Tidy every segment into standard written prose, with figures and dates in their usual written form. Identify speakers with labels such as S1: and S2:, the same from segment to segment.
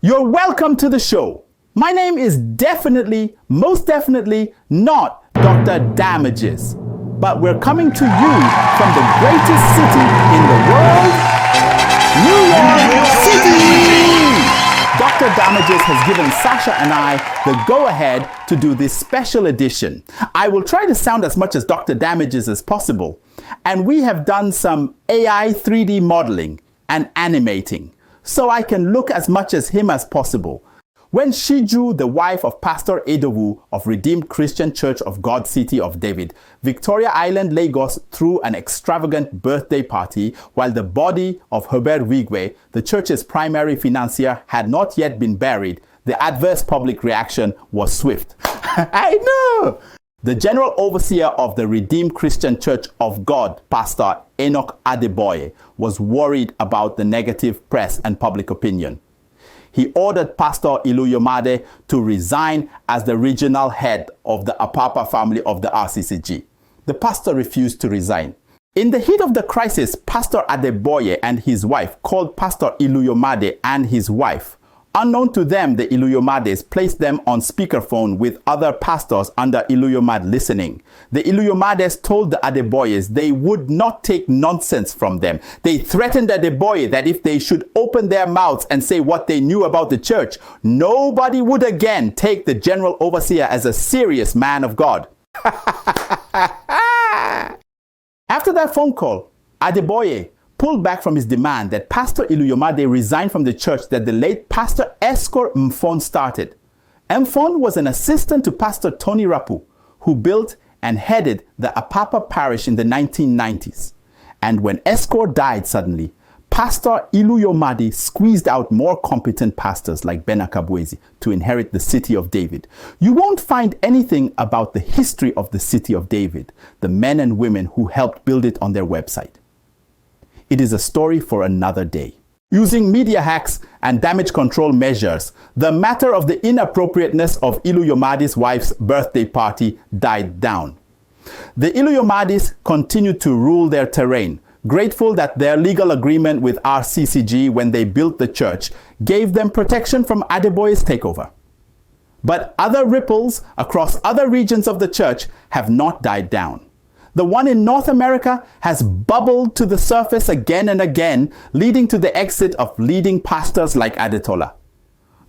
S1: You're welcome to the show. My name is most definitely not Dr. Damages, but we're coming to you from the greatest city in the world, New York City. Dr. Damages has given Sasha and I the go-ahead to do this special edition. I will try to sound as much as Dr. Damages as possible, and we have done some AI 3D modeling and animating, so I can look as much as him as possible. When Shiju, the wife of Pastor Adeboye of Redeemed Christian Church of God City of David, Victoria Island, Lagos, threw an extravagant birthday party while the body of Herbert Wigwe, the church's primary financier, had not yet been buried, the adverse public reaction was swift. I know! The general overseer of the Redeemed Christian Church of God, Pastor Adeboye, was worried about the negative press and public opinion. He ordered Pastor Iluyomade to resign as the regional head of the Apapa family of the RCCG. The pastor refused to resign. In the heat of the crisis, Pastor Adeboye and his wife called Pastor Iluyomade and his wife. Unknown to them, the Iluyomades placed them on speakerphone with other pastors under Iluyomade listening. The Iluyomades told the Adeboyes they would not take nonsense from them. They threatened Adeboye that if they should open their mouths and say what they knew about the church, nobody would again take the general overseer as a serious man of God. After that phone call, Adeboye pulled back from his demand that Pastor Iluyomade resign from the church that the late Pastor Escor Mfon started. Mfon was an assistant to Pastor Tony Rapu, who built and headed the Apapa parish in the 1990s. And when Escor died suddenly, Pastor Iluyomade squeezed out more competent pastors like Ben Akabwezi to inherit the city of David. You won't find anything about the history of the city of David, the men and women who helped build it on their website. It is a story for another day. Using media hacks and damage control measures, the matter of the inappropriateness of Iluyomade's wife's birthday party died down. The Iluyomades continued to rule their terrain, grateful that their legal agreement with RCCG when they built the church gave them protection from Adeboye's takeover. But other ripples across other regions of the church have not died down. The one in North America has bubbled to the surface again and again, leading to the exit of leading pastors like Adetola.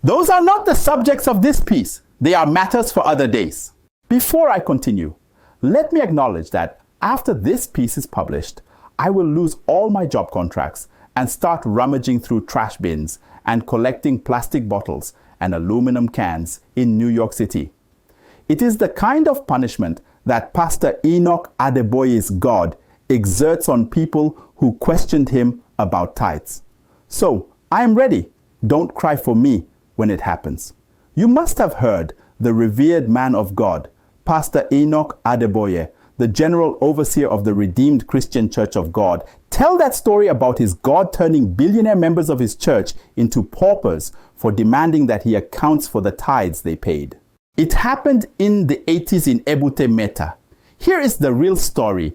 S1: Those are not the subjects of this piece. They are matters for other days. Before I continue, let me acknowledge that after this piece is published, I will lose all my job contracts and start rummaging through trash bins and collecting plastic bottles and aluminum cans in New York City. It is the kind of punishment that Pastor Enoch Adeboye's God exerts on people who questioned him about tithes. So, I am ready. Don't cry for me when it happens. You must have heard the revered man of God, Pastor Enoch Adeboye, the general overseer of the Redeemed Christian Church of God, tell that story about his God turning billionaire members of his church into paupers for demanding that he accounts for the tithes they paid. It happened in the 80s in Ebute Metta. Here is the real story.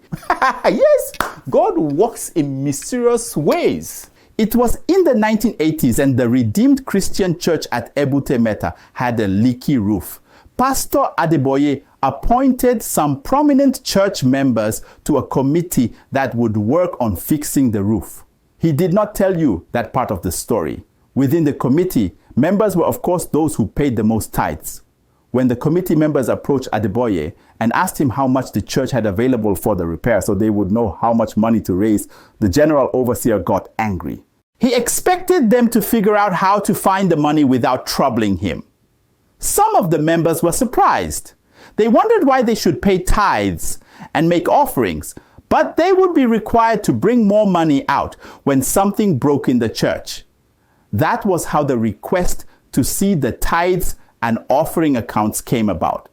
S1: Yes, God works in mysterious ways. It was in the 1980s and the Redeemed Christian Church at Ebute Metta had a leaky roof. Pastor Adeboye appointed some prominent church members to a committee that would work on fixing the roof. He did not tell you that part of the story. Within the committee, members were of course those who paid the most tithes. When the committee members approached Adeboye and asked him how much the church had available for the repair so they would know how much money to raise, the general overseer got angry. He expected them to figure out how to find the money without troubling him. Some of the members were surprised. They wondered why they should pay tithes and make offerings, but they would be required to bring more money out when something broke in the church. That was how the request to see the tithes and offering accounts came about.